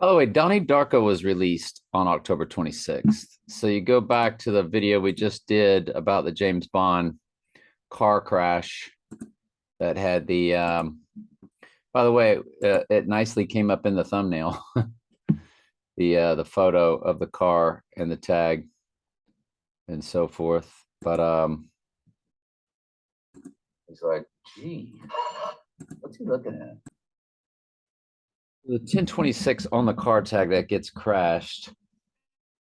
Oh, wait, Donnie Darko was released on October 26th. So you go back to the video we just did about the James Bond car crash that had by the way, it nicely came up in the thumbnail, the photo of the car and the tag and so forth. But he's like, gee, what's he looking at? The 1026 on the car tag that gets crashed.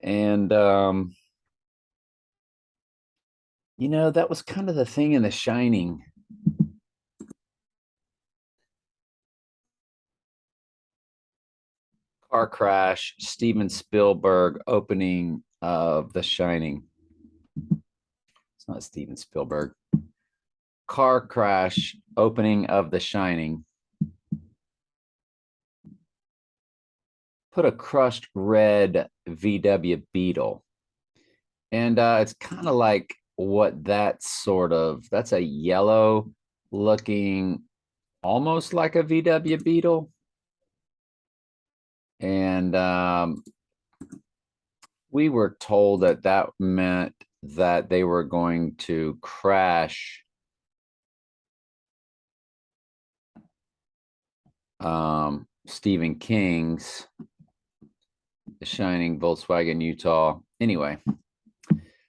And that was kind of the thing in The Shining. Car crash, Steven Spielberg opening of The Shining. It's not Steven Spielberg. Car crash opening of The Shining. Put a crushed red VW Beetle. And it's kind of like what that's a yellow looking, almost like a VW Beetle. And we were told that that meant that they were going to crash Stephen King's The Shining, Volkswagen, Utah. Anyway,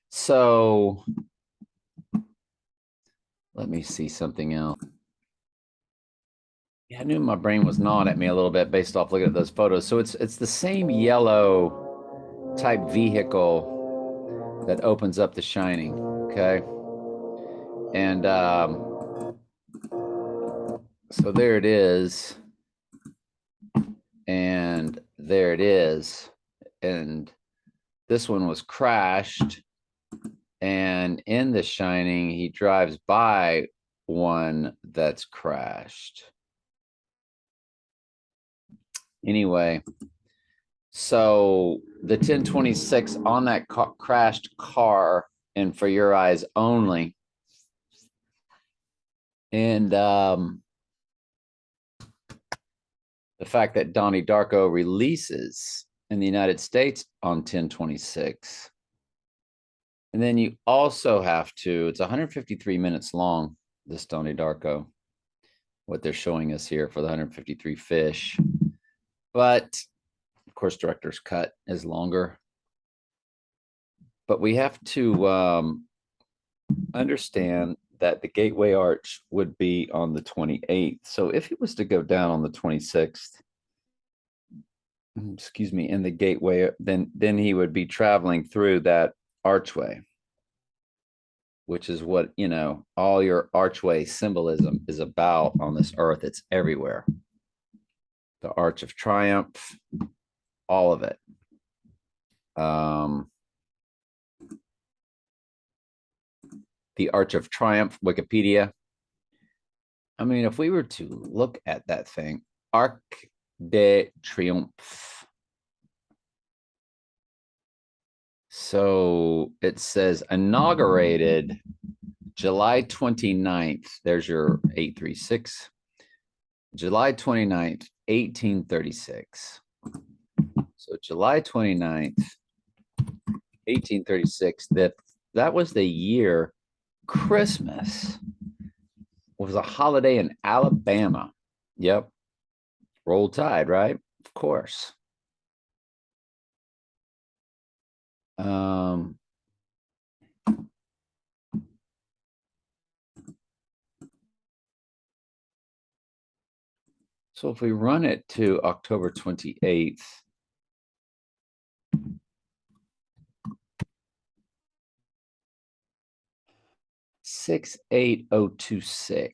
so let me see something else. Yeah, I knew my brain was gnawing at me a little bit based off looking at those photos. So it's the same yellow type vehicle that opens up The Shining. Okay. And so there it is. And there it is. And this one was crashed. And in The Shining, he drives by one that's crashed. Anyway, so the 1026 on that crashed car, and for your eyes only. And the fact that Donnie Darko releases in the United States on 1026. And then you also have to, it's 153 minutes long, this Donnie Darko, what they're showing us here for the 153 fish. But of course, director's cut is longer. But we have to understand that the Gateway Arch would be on the 28th. So if it was to go down on the 26th, excuse me, in the gateway, then he would be traveling through that archway, which is what, all your archway symbolism is about on this earth. It's everywhere. The Arch of Triumph, all of it. The Arch of Triumph, Wikipedia. I mean, if we were to look at that thing, Arc de Triomphe. So it says inaugurated July 29th. There's your 836. July 29th, 1836. So July 29th, 1836, that was the year Christmas was a holiday in Alabama. Yep. Roll Tide, right? Of course. So if we run it to October 28th, $68026.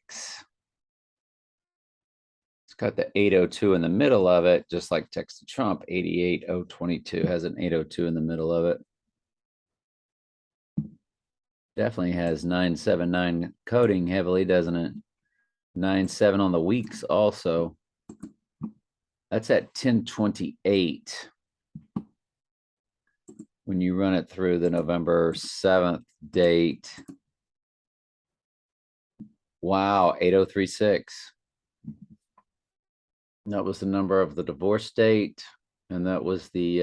It's got the 802 in the middle of it, just like text to Trump. 88022 has an 802 in the middle of it. Definitely has 979 coding heavily, doesn't it? 97 on the weeks also. That's at 1028 when you run it through the November 7th date. Wow, 8036. That was the number of the divorce date. And that was the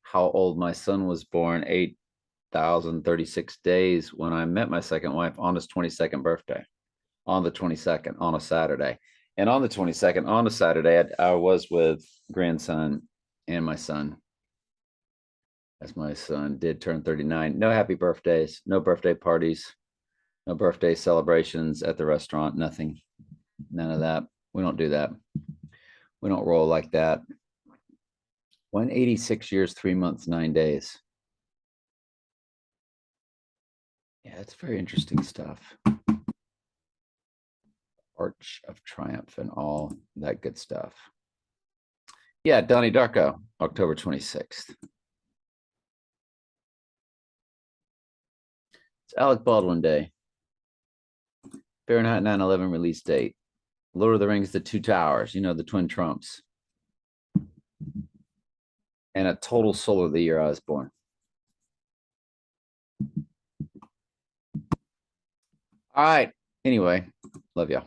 how old my son was born, 8,036 days when I met my second wife on his 22nd birthday, on the 22nd, on a Saturday. And on the 22nd, on a Saturday, I was with grandson and my son, as my son did turn 39. No happy birthdays, no birthday parties, no birthday celebrations at the restaurant, nothing, none of that. We don't do that. We don't roll like that. 186 years, 3 months, 9 days. Yeah, it's very interesting stuff. Arch of Triumph and all that good stuff. Yeah, Donnie Darko, October 26th. It's Alec Baldwin Day. Fahrenheit 9/11 release date. Lord of the Rings, The Two Towers, you know, the Twin Trumps. And a total soul of the year I was born. All right. Anyway, love y'all.